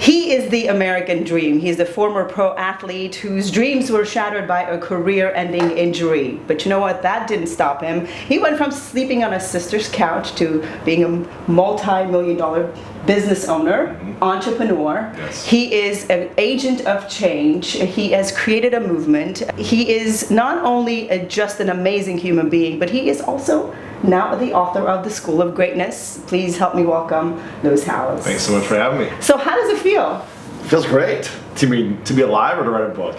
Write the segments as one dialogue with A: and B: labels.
A: He is the American dream. He's a former pro athlete whose dreams were shattered by a career-ending injury. But you know what? That didn't stop him. He went from sleeping on his sister's couch to being a multi-million-dollar business owner, entrepreneur.
B: Yes.
A: He is an agent of change. He has created a movement. He is not only just an amazing human being, but he is also now the author of The School of Greatness. Please help me welcome Lewis Howes.
B: Thanks so much for having me.
A: So how does it feel?
B: It feels great to be alive or to write a book.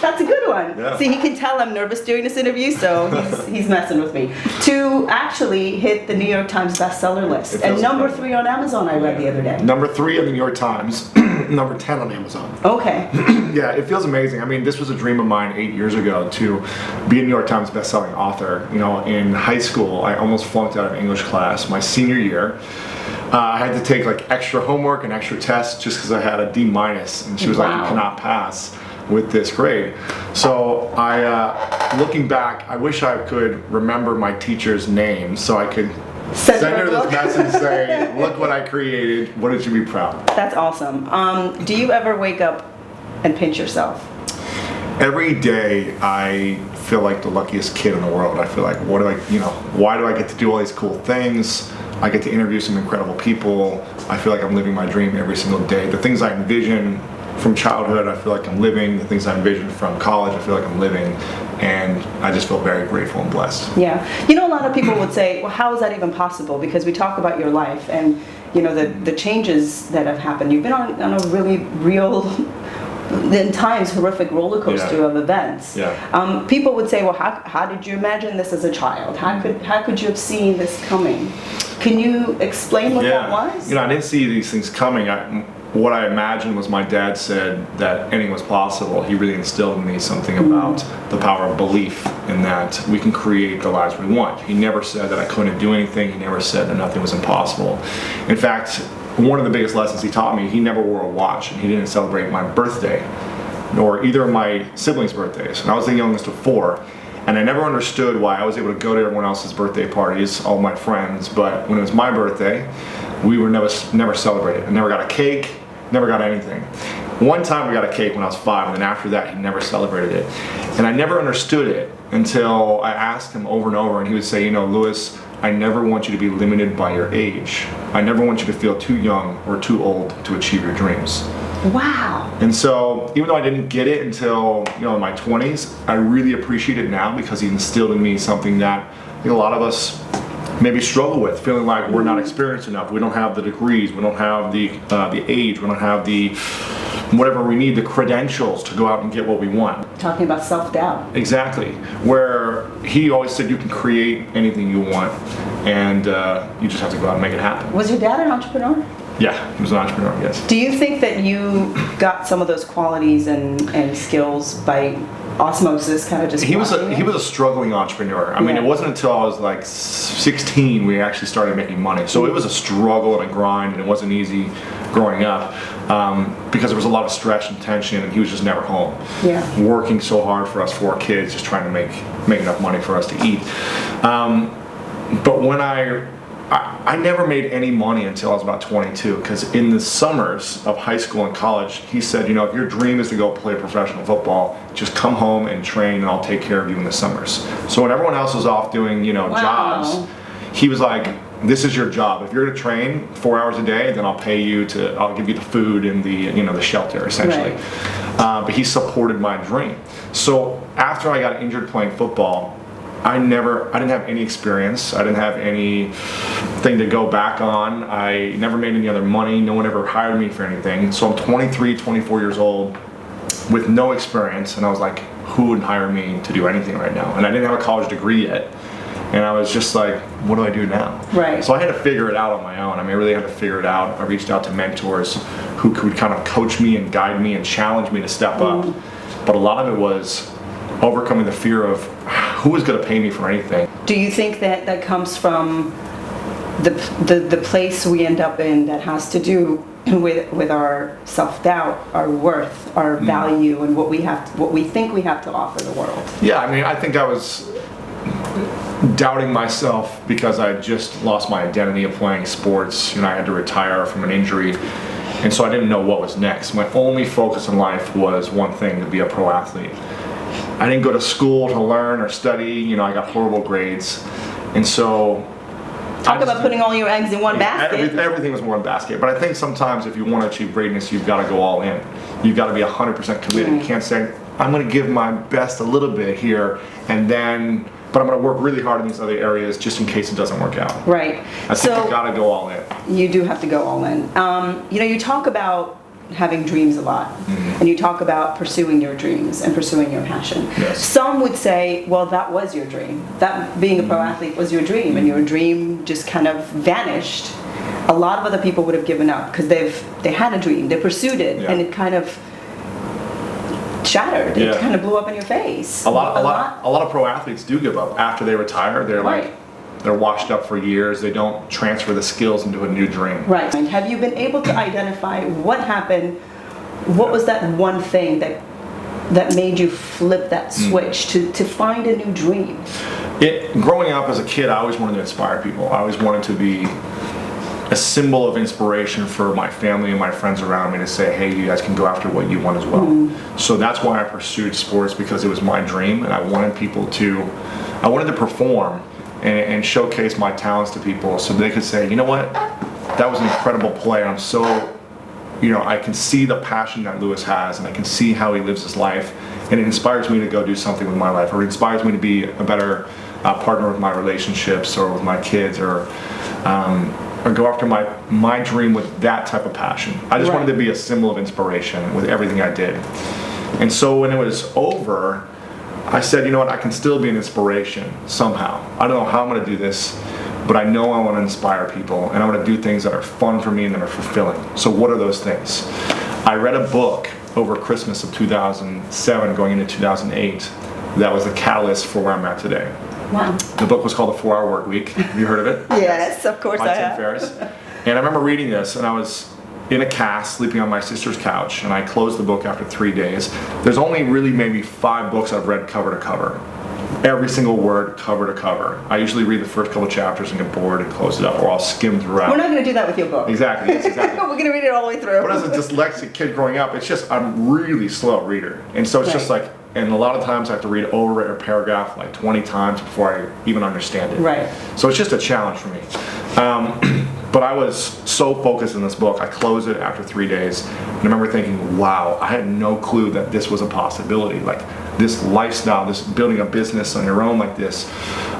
A: That's a good one.
B: Yeah.
A: See, he can tell I'm nervous during this interview, so he's messing with me. To actually hit the New York Times bestseller list. And number 3 on Amazon, I read the other day.
B: Number 3 on the New York Times, number 10 on Amazon.
A: Okay.
B: Yeah, it feels amazing. I mean, this was a dream of mine 8 years ago to be a New York Times bestselling author. You know, in high school, I almost flunked out of English class my senior year. I had to take like extra homework and extra tests just because I had a D-, and she was like, "You cannot pass with this grade." So looking back, I wish I could remember my teacher's name so I could send her this message and say, "Look what I created. Wouldn't you be proud?"
A: That's awesome. Do you ever wake up and pinch yourself?
B: Every day I feel like the luckiest kid in the world. I feel like, why do I get to do all these cool things? I get to interview some incredible people. I feel like I'm living my dream every single day. The things I envision from childhood, I feel like I'm living. The things I envision from college, I feel like I'm living. And I just feel very grateful and blessed.
A: Yeah. You know, a lot of people would say, well, how is that even possible? Because we talk about your life and, you know, the changes that have happened. You've been on a really real, in times, horrific roller coaster of events.
B: Yeah.
A: People would say, well, how did you imagine this as a child? How could you have seen this coming? Can you explain what that was?
B: You know, I didn't see these things coming. What I imagined was my dad said that anything was possible. He really instilled in me something about the power of belief in that we can create the lives we want. He never said that I couldn't do anything. He never said that nothing was impossible. In fact, one of the biggest lessons he taught me, he never wore a watch and he didn't celebrate my birthday, nor either of my siblings' birthdays. And I was the youngest of 4. And I never understood why I was able to go to everyone else's birthday parties, all my friends, but when it was my birthday, we were never celebrated. I never got a cake, never got anything. One time we got a cake when I was 5, and then after that he never celebrated it. And I never understood it until I asked him over and over, and he would say, you know, Lewis, I never want you to be limited by your age. I never want you to feel too young or too old to achieve your dreams.
A: Wow.
B: And so, even though I didn't get it until, you know, in my 20s, I really appreciate it now because he instilled in me something that, you know, a lot of us maybe struggle with, feeling like we're not experienced enough. We don't have the degrees, we don't have the age, we don't have the whatever we need, the credentials to go out and get what we want.
A: Talking about self-doubt.
B: Exactly. Where he always said you can create anything you want, and you just have to go out and make it happen.
A: Was your dad an entrepreneur?
B: Yeah, he was an entrepreneur, yes.
A: Do you think that you got some of those qualities and skills by osmosis, kind of just
B: he was a struggling entrepreneur. I mean, it wasn't until I was like 16 we actually started making money. So it was a struggle and a grind, and it wasn't easy growing up because there was a lot of stress and tension, and he was just never home.
A: Yeah.
B: Working so hard for us 4 kids, just trying to make enough money for us to eat. But when I never made any money until I was about 22, because in the summers of high school and college, he said, you know, if your dream is to go play professional football, just come home and train and I'll take care of you in the summers. So when everyone else was off doing, you know, jobs, he was like, this is your job. If you're going to train 4 hours a day, then I'll give you the food and the, you know, the shelter, essentially. Right. But he supported my dream. So after I got injured playing football, I didn't have any experience. I didn't have anything to go back on. I never made any other money. No one ever hired me for anything. So I'm 23, 24 years old with no experience, and I was like, who would hire me to do anything right now? And I didn't have a college degree yet. And I was just like, what do I do now?
A: Right.
B: So I had to figure it out on my own. I mean, I really had to figure it out. I reached out to mentors who could kind of coach me and guide me and challenge me to step up. But a lot of it was overcoming the fear of who was going to pay me for anything.
A: Do you think that comes from the place we end up in that has to do with our self-doubt, our worth, our value, and what we think we have to offer the world?
B: Yeah, I mean, I think I was doubting myself because I had just lost my identity of playing sports. I had to retire from an injury. And so I didn't know what was next. My only focus in life was one thing, to be a pro athlete. I didn't go to school to learn or study. I got horrible grades. And so...
A: Talk about putting all your eggs in one basket.
B: Everything was in one basket. But I think sometimes if you want to achieve greatness, you've got to go all in. You've got to be 100% committed. You can't say, I'm going to give my best a little bit here, but I'm going to work really hard in these other areas just in case it doesn't work out.
A: Right.
B: I think you've got to go all in.
A: You do have to go all in. You talk about having dreams a lot, and you talk about pursuing your dreams and pursuing your passion.
B: Yes.
A: Some would say, well, that was your dream. That being a pro athlete was your dream, and your dream just kind of vanished. A lot of other people would have given up because they had a dream, they pursued it, and it kind of shattered. It kind of blew up in your face.
B: A lot of pro athletes do give up after they retire. They're they're washed up for years. They don't transfer the skills into a new dream.
A: Right. And have you been able to identify what happened? What was that one thing that made you flip that switch to find a new dream?
B: Growing up as a kid, I always wanted to inspire people. I always wanted to be a symbol of inspiration for my family and my friends around me to say, hey, you guys can go after what you want as well. So that's why I pursued sports, because it was my dream, and I wanted to perform and showcase my talents to people so they could say, you know what, that was an incredible play. I'm so, I can see the passion that Lewis has, and I can see how he lives his life, and it inspires me to go do something with my life, or it inspires me to be a better partner with my relationships or with my kids, or go after my dream with that type of passion. I just wanted to be a symbol of inspiration with everything I did. And so when it was over, I said, you know what, I can still be an inspiration somehow. I don't know how I'm going to do this, but I know I want to inspire people, and I want to do things that are fun for me and that are fulfilling. So what are those things? I read a book over Christmas of 2007 going into 2008 that was the catalyst for where I'm at today.
A: Wow.
B: The book was called The 4 Hour Work Week. Have you heard of it?
A: Yes, of course I have.
B: By Tim Ferriss. And I remember reading this, and I was in a cast sleeping on my sister's couch, and I closed the book after 3 days. There's only really maybe 5 books I've read cover to cover. Every single word cover to cover. I usually read the first couple chapters and get bored and close it up, or I'll skim throughout.
A: We're not going to do that with your book.
B: Exactly. Yes, exactly.
A: We're going to read it all the way through.
B: But as a dyslexic kid growing up, it's just, I'm really slow reader. And so it's just like, and a lot of times I have to read over a paragraph like 20 times before I even understand it.
A: Right.
B: So it's just a challenge for me. But I was so focused in this book, I closed it after 3 days, and I remember thinking, wow, I had no clue that this was a possibility. Like this lifestyle, this building a business on your own like this,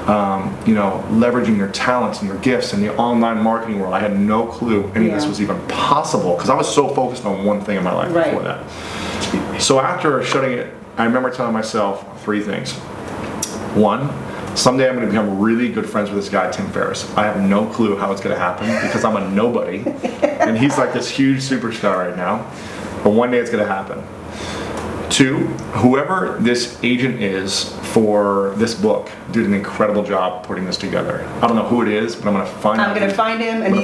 B: leveraging your talents and your gifts in the online marketing world. I had no clue any of this was even possible, because I was so focused on one thing in my life before that. So after shutting it, I remember telling myself 3 things. 1, someday I'm going to become really good friends with this guy, Tim Ferriss. I have no clue how it's going to happen because I'm a nobody, and he's like this huge superstar right now. But one day it's going to happen. 2, whoever this agent is for this book did an incredible job putting this together. I don't know who it is, but I'm going to find him.
A: I'm going to find him, and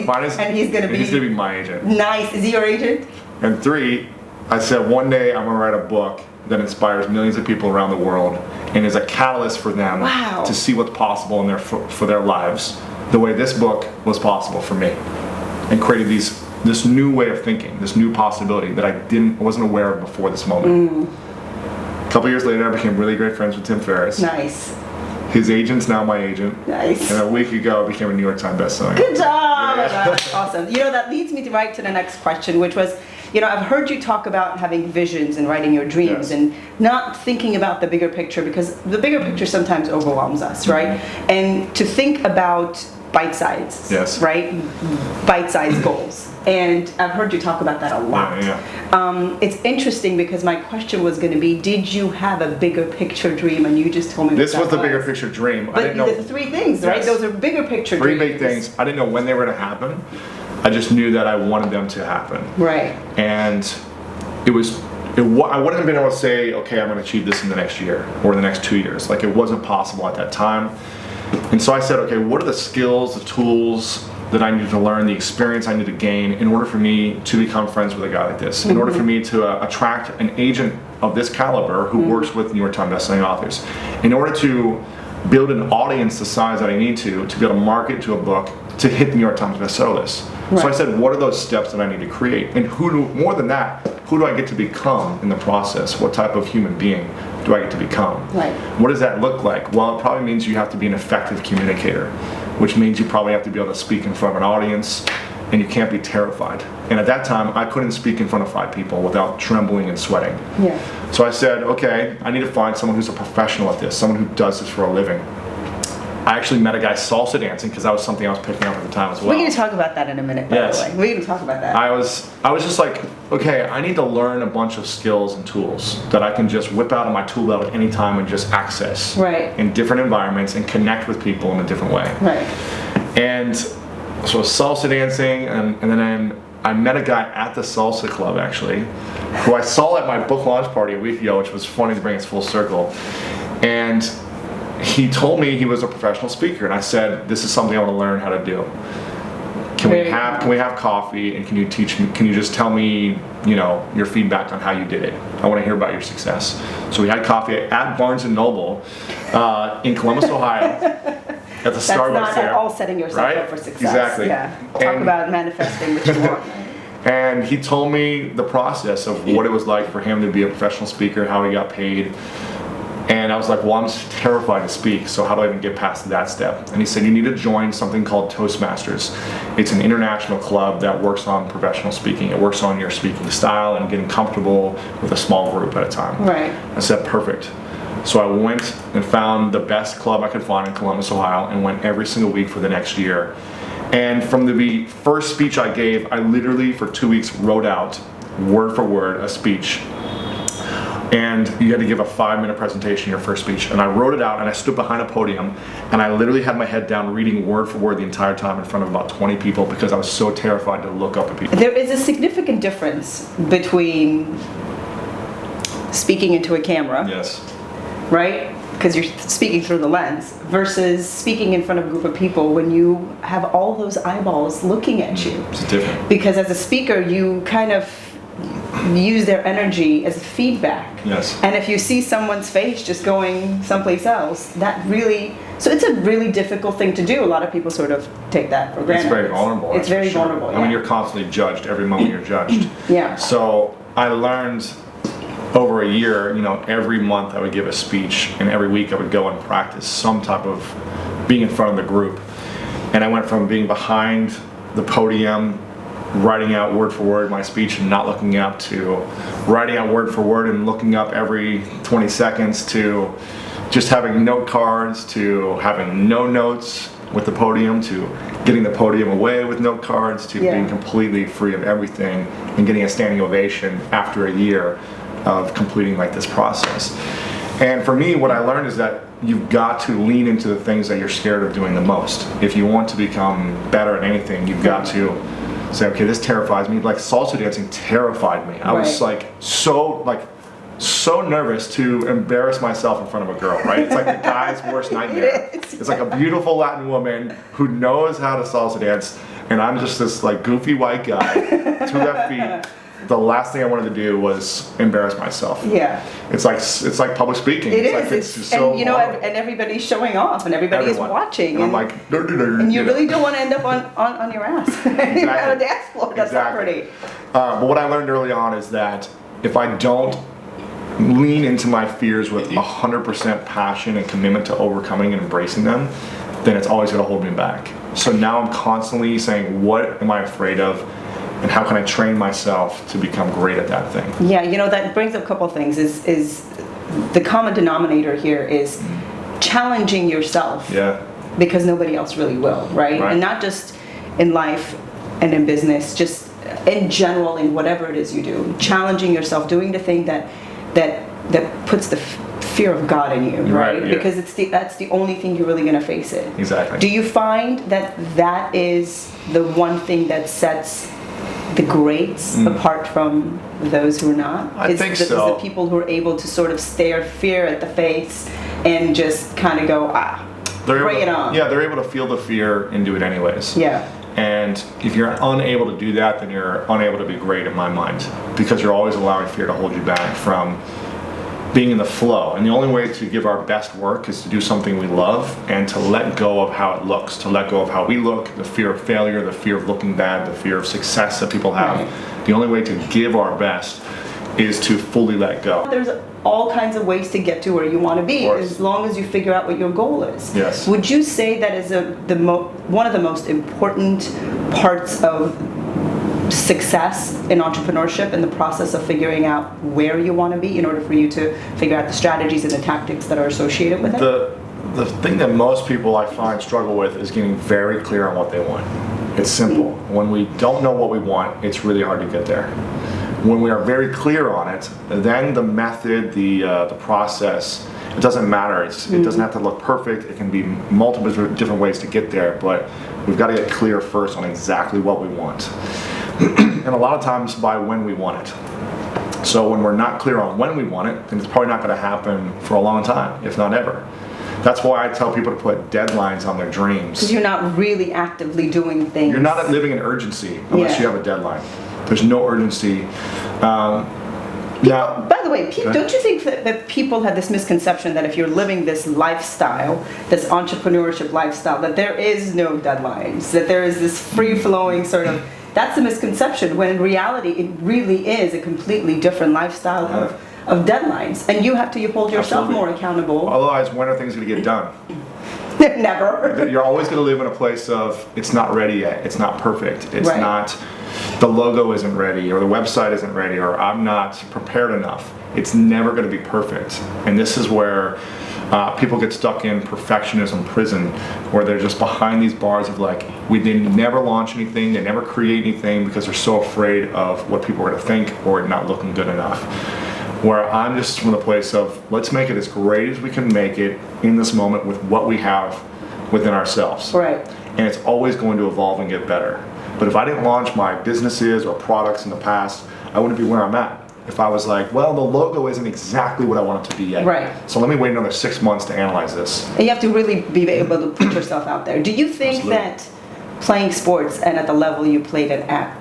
A: he's going to be
B: my agent.
A: Nice. Is he your agent?
B: And 3, I said one day I'm going to write a book that inspires millions of people around the world and is a catalyst for them to see what's possible in for their lives, the way this book was possible for me, and created this new way of thinking, this new possibility that I wasn't aware of before this moment. A couple years later, I became really great friends with Tim Ferriss.
A: Nice.
B: His agent's now my agent.
A: Nice.
B: And a week ago, I became a New York Times bestseller.
A: Good job! That's awesome. That leads me right to the next question, which was, I've heard you talk about having visions and writing your dreams and not thinking about the bigger picture, because the bigger picture sometimes overwhelms us, right? And to think about bite size, right? Bite size goals. And I've heard you talk about that a lot. It's interesting because my question was going to be, did you have a bigger picture dream? And you just told me
B: this was the bigger picture dream.
A: But I didn't know the 3 things, right? Those are bigger picture dreams.
B: 3 big things. I didn't know when they were to happen. I just knew that I wanted them to happen.
A: Right.
B: And I wouldn't have been able to say, okay, I'm going to achieve this in the next year or the next 2 years. Like, it wasn't possible at that time. And so I said, okay, what are the skills, the tools that I needed to learn, the experience I need to gain in order for me to become friends with a guy like this, in order for me to attract an agent of this caliber who works with New York Times bestselling authors, in order to build an audience the size that I need to be able to market to a book to hit the New York Times bestseller list.
A: Right.
B: So I said, what are those steps that I need to create? And more than that, who do I get to become in the process? What type of human being do I get to become?
A: Right.
B: What does that look like? Well, it probably means you have to be an effective communicator, which means you probably have to be able to speak in front of an audience, and you can't be terrified. And at that time, I couldn't speak in front of 5 people without trembling and sweating.
A: Yeah.
B: So I said, okay, I need to find someone who's a professional at this, someone who does this for a living. I actually met a guy salsa dancing because that was something I was picking up at the time as well.
A: We're going to talk about that in a minute, by
B: Yes.
A: the way. We're going to talk about that.
B: I was just like, okay, I need to learn a bunch of skills and tools that I can just whip out of my tool belt at any time and just access
A: Right.
B: in different environments and connect with people in a different way.
A: Right.
B: And so salsa dancing, and then I met a guy at the salsa club actually, who I saw at my book launch party a week ago, which was funny to bring us full circle. And he told me he was a professional speaker, and I said, this is something I want to learn how to do. Can we have coffee, and can you teach me, can you just tell me, your feedback on how you did it? I want to hear about your success. So we had coffee at Barnes & Noble in Columbus, Ohio, at the Starbucks there.
A: That's not at all setting yourself up for success.
B: Exactly.
A: Yeah. Talk about manifesting what you want.
B: And he told me the process of what it was like for him to be a professional speaker, how he got paid. And I was like, well, I'm terrified to speak, so how do I even get past that step? And he said, you need to join something called Toastmasters. It's an international club that works on professional speaking. It works on your speaking style and getting comfortable with a small group at a time.
A: Right.
B: I said, perfect. So I went and found the best club I could find in Columbus, Ohio, and went every single week for the next year. And from the first speech I gave, I literally, for 2 weeks, wrote out, word for word, a speech. And you had to give a 5-minute presentation, your first speech. And I wrote it out, and I stood behind a podium, and I literally had my head down reading word for word the entire time in front of about 20 people because I was so terrified to look up at people.
A: There is a significant difference between speaking into a camera,
B: Yes.
A: right? Because you're speaking through the lens, versus speaking in front of a group of people when you have all those eyeballs looking at you.
B: It's different.
A: Because as a speaker, you kind of use their energy as feedback.
B: Yes.
A: And if you see someone's face just going someplace else, so it's a really difficult thing to do. A lot of people sort of take that for granted.
B: It's very vulnerable.
A: It's very vulnerable.
B: I mean, you're constantly judged. Every moment you're judged.
A: Yeah.
B: So I learned over a year, every month I would give a speech, and every week I would go and practice some type of being in front of the group. And I went from being behind the podium, writing out word for word my speech and not looking up, to writing out word for word and looking up every 20 seconds, to just having note cards, to having no notes with the podium, to getting the podium away with note cards, to being completely free of everything and getting a standing ovation after a year of completing this process. And for me, what I learned is that you've got to lean into the things that you're scared of doing the most. If you want to become better at anything, you've got to say, okay, this terrifies me. Like salsa dancing terrified me. I was so nervous to embarrass myself in front of a girl, right? It's like the guy's worst nightmare. It's like a beautiful Latin woman who knows how to salsa dance, and I'm just this goofy white guy, 2 left feet. The last thing I wanted to do was embarrass myself.
A: Yeah.
B: It's like public speaking. It's just so
A: and and everybody's showing off, and everybody's watching.
B: And I'm like,
A: and you really don't want to end up on your ass.
B: Exactly.
A: On the dance floor. That's not pretty.
B: But what I learned early on is that if I don't lean into my fears with 100% passion and commitment to overcoming and embracing them, then it's always going to hold me back. So now I'm constantly saying, what am I afraid of? And how can I train myself to become great at that thing?
A: Yeah, that brings up a couple of things. Is the common denominator here is challenging yourself.
B: Yeah.
A: Because nobody else really will, right? And not just in life and in business, just in general, in whatever it is you do. Challenging yourself, doing the thing that puts the fear of God in you, right?
B: Yeah.
A: Because that's the only thing you're really going to face it.
B: Exactly.
A: Do you find that is the one thing that sets the greats apart from those who are not?
B: I think so.
A: Is the people who are able to sort of stare fear at the face and just kind of go, bring it on.
B: Yeah, they're able to feel the fear and do it anyways.
A: Yeah.
B: And if you're unable to do that, then you're unable to be great in my mind, because you're always allowing fear to hold you back from being in the flow. And the only way to give our best work is to do something we love and to let go of how it looks, to let go of how we look, the fear of failure, the fear of looking bad, the fear of success that people have.
A: Right.
B: The only way to give our best is to fully let go.
A: There's all kinds of ways to get to where you want to be, as long as you figure out what your goal is.
B: Yes.
A: Would you say that is one of the most important parts of success in entrepreneurship, in the process of figuring out where you want to be in order for you to figure out the strategies and the tactics that are associated with it?
B: The thing that most people I find struggle with is getting very clear on what they want. It's simple. When we don't know what we want, it's really hard to get there. When we are very clear on it, then the method, the process, it doesn't matter. It doesn't have to look perfect. It can be multiple different ways to get there, but we've got to get clear first on exactly what we want. And a lot of times by when we want it. So when we're not clear on when we want it, then it's probably not going to happen for a long time, if not ever. That's why I tell people to put deadlines on their dreams.
A: Because you're not really actively doing things.
B: You're not living in urgency unless you have a deadline. There's no urgency.
A: By the way, don't you think that people have this misconception that if you're living this lifestyle, this entrepreneurship lifestyle, that there is no deadlines, that there is this free-flowing sort of, that's a misconception, when in reality it really is a completely different lifestyle of deadlines, and you have to hold yourself more accountable.
B: Otherwise, when are things going to get done?
A: Never.
B: You're always going to live in a place of, it's not ready yet, it's not perfect, it's not, the logo isn't ready, or the website isn't ready, or I'm not prepared enough. It's never going to be perfect. And this is where people get stuck in perfectionism prison, where they're just behind these bars of like, they never launch anything, they never create anything because they're so afraid of what people are going to think or it not looking good enough. Where I'm just from the place of, let's make it as great as we can make it in this moment with what we have within ourselves.
A: Right.
B: And it's always going to evolve and get better. But if I didn't launch my businesses or products in the past, I wouldn't be where I'm at. If I was like, well, the logo isn't exactly what I want it to be yet.
A: Right.
B: So let me wait another 6 months to analyze this.
A: And you have to really be able to put yourself out there. Do you think that playing sports and at the level you played it at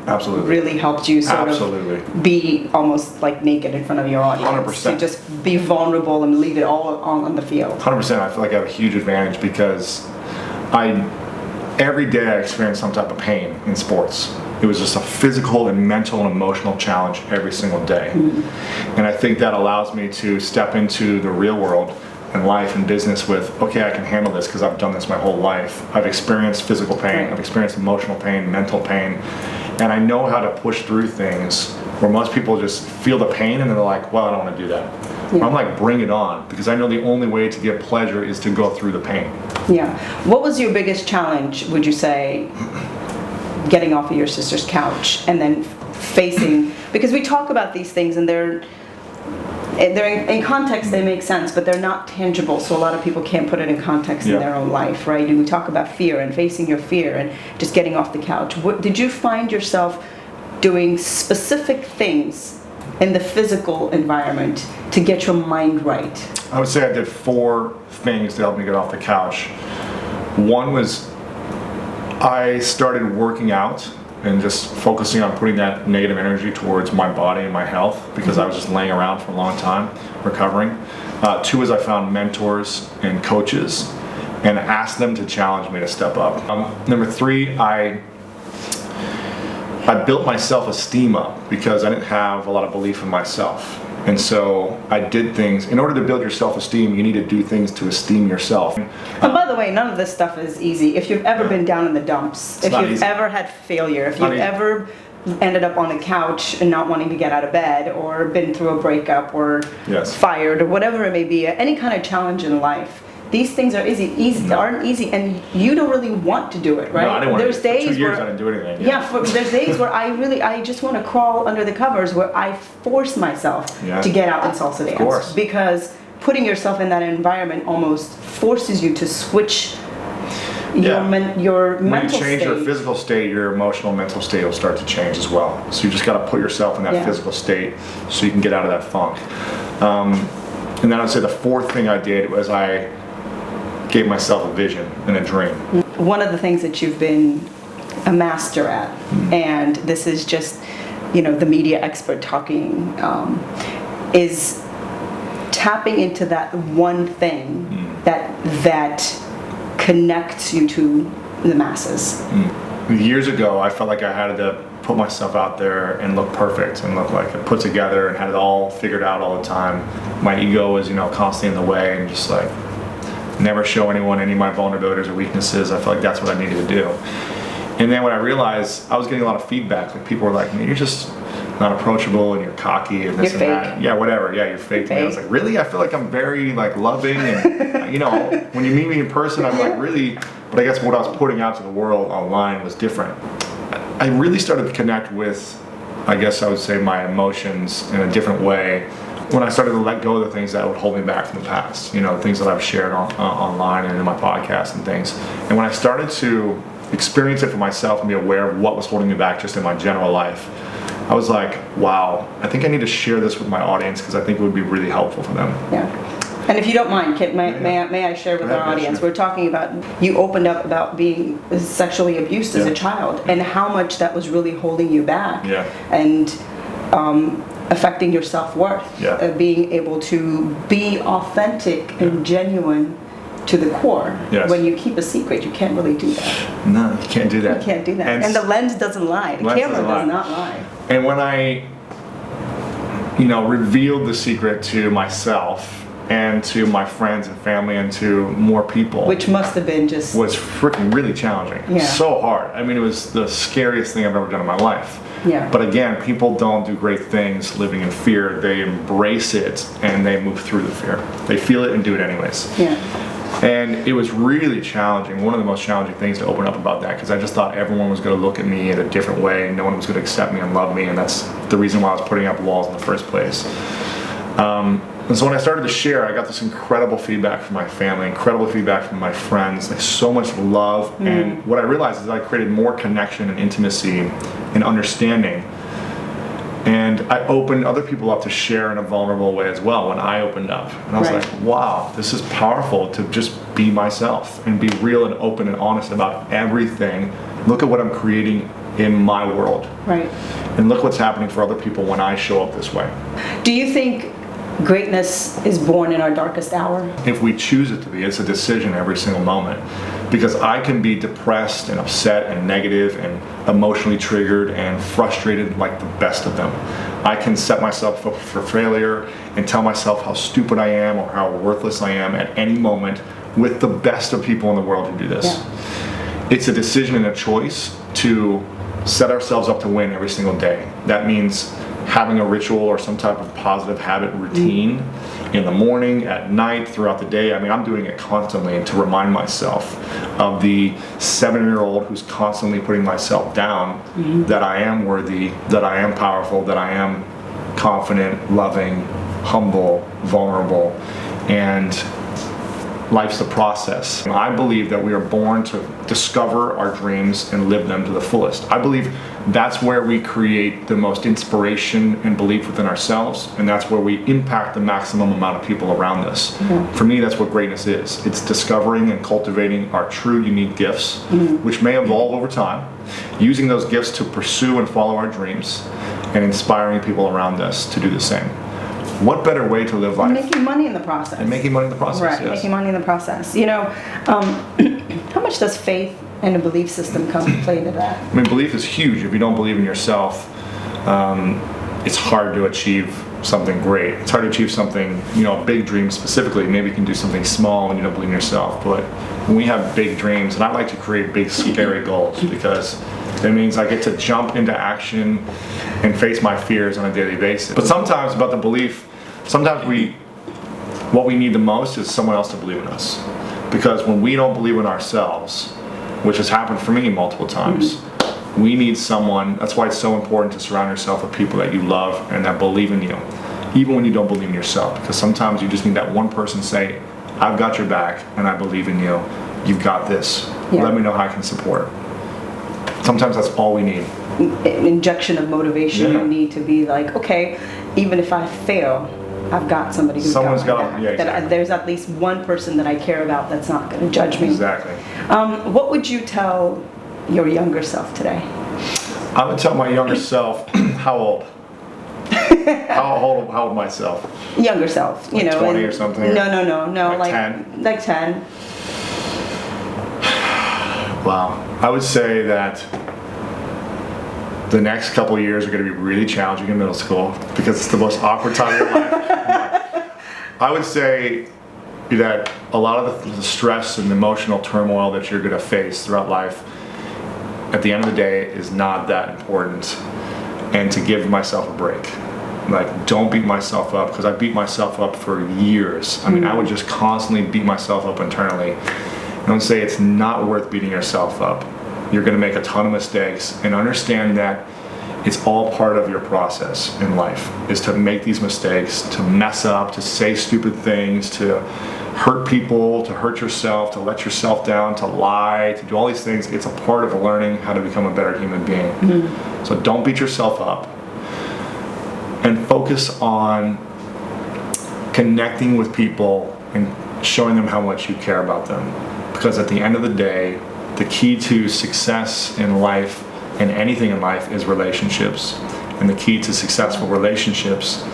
A: really helped you sort of be almost like naked in front of your audience?
B: 100%.
A: To just be vulnerable and leave it all on the field?
B: 100%. I feel like I have a huge advantage because every day I experienced some type of pain in sports. It was just a physical and mental and emotional challenge every single day. And I think that allows me to step into the real world and life and business with, okay, I can handle this because I've done this my whole life. I've experienced physical pain, I've experienced emotional pain, mental pain, and I know how to push through things where most people just feel the pain and they're like, well, I don't want to do that. I'm like, bring it on, because I know the only way to get pleasure is to go through the pain. Yeah.
A: What was your biggest challenge, would you say, getting off of your sister's couch and then facing, because we talk about these things and they're in context, they make sense, but they're not tangible, so a lot of people can't put it in context in their own life, right? And we talk about fear and facing your fear and just getting off the couch. Did you find yourself doing specific things in the physical environment to get your mind right?
B: I would say I did 4 things to help me get off the couch. One was I started working out and just focusing on putting that negative energy towards my body and my health, because I was just laying around for a long time recovering. 2 is I found mentors and coaches and asked them to challenge me to step up. Number 3, I built my self-esteem up because I didn't have a lot of belief in myself. And so I did things. In order to build your self-esteem, you need to do things to esteem yourself.
A: And by the way, none of this stuff is easy. If you've ever been down in the dumps, if you've ever had failure, if you've ever ended up on a couch and not wanting to get out of bed, or been through a breakup, or fired, or whatever it may be, any kind of challenge in life, these things are aren't easy, and you don't really want to do it, right?
B: No, I didn't want to.
A: There's days
B: for 2 years
A: where
B: I didn't do anything.
A: there's days where I just want to crawl under the covers, where I force myself to get out and salsa dance. Of course. Because putting yourself in that environment almost forces you to switch your mental state.
B: When you change your physical state, your emotional, mental state will start to change as well. So you just got to put yourself in that physical state so you can get out of that funk. And then I'd say the 4th thing I did was I gave myself a vision and a dream.
A: One of the things that you've been a master at, and this is just, the media expert talking, is tapping into that one thing that connects you to the masses.
B: Years ago, I felt like I had to put myself out there and look perfect and look like put together and had it all figured out all the time. My ego was, constantly in the way, and just like never show anyone any of my vulnerabilities or weaknesses. I felt like that's what I needed to do. And then when I realized, I was getting a lot of feedback. Like people were like, "Man, you're just not approachable and you're cocky and this
A: you're
B: and
A: fake.
B: that." Yeah, whatever. Yeah, you're fake. I was like, really? I feel like I'm very like loving, and when you meet me in person, I'm like really. But I guess what I was putting out to the world online was different. I really started to connect with, I guess I would say, my emotions in a different way when I started to let go of the things that would hold me back from the past. Things that I've shared online and in my podcast and things. And when I started to experience it for myself and be aware of what was holding me back just in my general life, I was like, wow, I think I need to share this with my audience because I think it would be really helpful for them.
A: Yeah. And if you don't mind, Kit, may I share with our audience? Sure. We're talking about, you opened up about being sexually abused as a child and how much that was really holding you back and affecting your self-worth. Being able to be authentic and genuine to the core.
B: Yes.
A: When you keep a secret, you can't really do that.
B: No, you can't do that.
A: You can't do that. And the lens doesn't lie. The camera does not lie.
B: And when I, revealed the secret to myself and to my friends and family and to more people,
A: which must have been was
B: freaking really challenging. So hard. I mean, it was the scariest thing I've ever done in my life. But again, people don't do great things living in fear. They embrace it and they move through the fear. They feel it and do it anyways. And it was really challenging, one of the most challenging things to open up about that, because I just thought everyone was going to look at me in a different way and no one was going to accept me and love me, and that's the reason why I was putting up walls in the first place. And so when I started to share, I got this incredible feedback from my family, incredible feedback from my friends, like so much love. And what I realized is I created more connection and intimacy and understanding. And I opened other people up to share in a vulnerable way as well when I opened up. And I was like, wow, this is powerful to just be myself and be real and open and honest about everything. Look at what I'm creating in my world. And look what's happening for other people when I show up this way.
A: Do you think greatness is born in our darkest hour?
B: If we choose it to be, it's a decision every single moment. Because I can be depressed and upset and negative and emotionally triggered and frustrated like the best of them. I can set myself up for failure and tell myself how stupid I am or how worthless I am at any moment with the best of people in the world who do this. It's a decision and a choice to set ourselves up to win every single day. That means having a ritual or some type of positive habit routine in the morning, at night, throughout the day. I mean, I'm doing it constantly to remind myself of the 7-year-old who's constantly putting myself down, that I am worthy, that I am powerful, that I am confident, loving, humble, vulnerable, and life's the process. I believe that we are born to discover our dreams and live them to the fullest. I believe that's where we create the most inspiration and belief within ourselves, and that's where we impact the maximum amount of people around us. For me, that's what greatness is. It's discovering and cultivating our true unique gifts, which may evolve over time, using those gifts to pursue and follow our dreams, and inspiring people around us to do the same. What better way to live life?
A: And making money in the process.
B: And making money in the process,
A: right, making money in the process. How much does faith and a belief system come to play into that?
B: I mean, belief is huge. If you don't believe in yourself, it's hard to achieve something great. It's hard to achieve something, a big dream specifically. Maybe you can do something small when you don't believe in yourself. But when we have big dreams, and I like to create big, scary goals because it means I get to jump into action and face my fears on a daily basis. But sometimes about the belief, what we need the most is someone else to believe in us. Because when we don't believe in ourselves, which has happened for me multiple times, we need someone. That's why it's so important to surround yourself with people that you love and that believe in you, even when you don't believe in yourself. Because sometimes you just need that one person say, I've got your back and I believe in you. You've got this. Let me know how I can support. Sometimes that's all we need.
A: An injection of motivation. You need to be like, okay, even if I fail, I've got somebody who's
B: got
A: my back. That there's at least one person that I care about that's not going to judge me.
B: Exactly.
A: What would you tell your younger self today?
B: I would tell my younger self, how old? How old myself?
A: Younger self, you
B: Like
A: know.
B: 20 or something?
A: No.
B: Like 10?
A: Like 10.
B: Wow. I would say that the next couple of years are going to be really challenging in middle school because it's the most awkward time of your life. I would say that a lot of the stress and emotional turmoil that you're going to face throughout life, at the end of the day, is not that important. And to give myself a break. Like, don't beat myself up, because I beat myself up for years. I mean, I would just constantly beat myself up internally. I would say it's not worth beating yourself up. You're going to make a ton of mistakes, and understand that it's all part of your process in life, is to make these mistakes, to mess up, to say stupid things, to hurt people, to hurt yourself, to let yourself down, to lie, to do all these things. It's a part of learning how to become a better human being. So don't beat yourself up, and focus on connecting with people and showing them how much you care about them. Because at the end of the day, the key to success in life and anything in life is relationships. And the key to successful relationships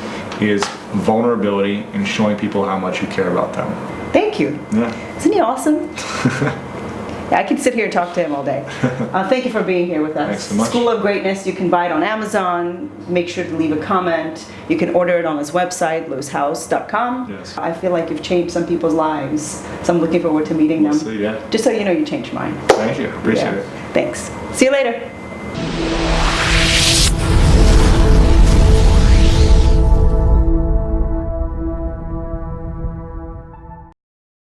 B: is vulnerability and showing people how much you care about them.
A: Thank you.
B: Yeah.
A: Isn't he awesome? Yeah, I could sit here and talk to him all day. Thank you for being here with us.
B: Thanks so much.
A: School of Greatness, you can buy it on Amazon. Make sure to leave a comment. You can order it on his website, lewishouse.com.
B: Yes.
A: I feel like you've changed some people's lives, so I'm looking forward to meeting them.
B: We'll see, yeah.
A: Just so you know, you changed mine.
B: Thank you. Appreciate it.
A: Thanks. See you later.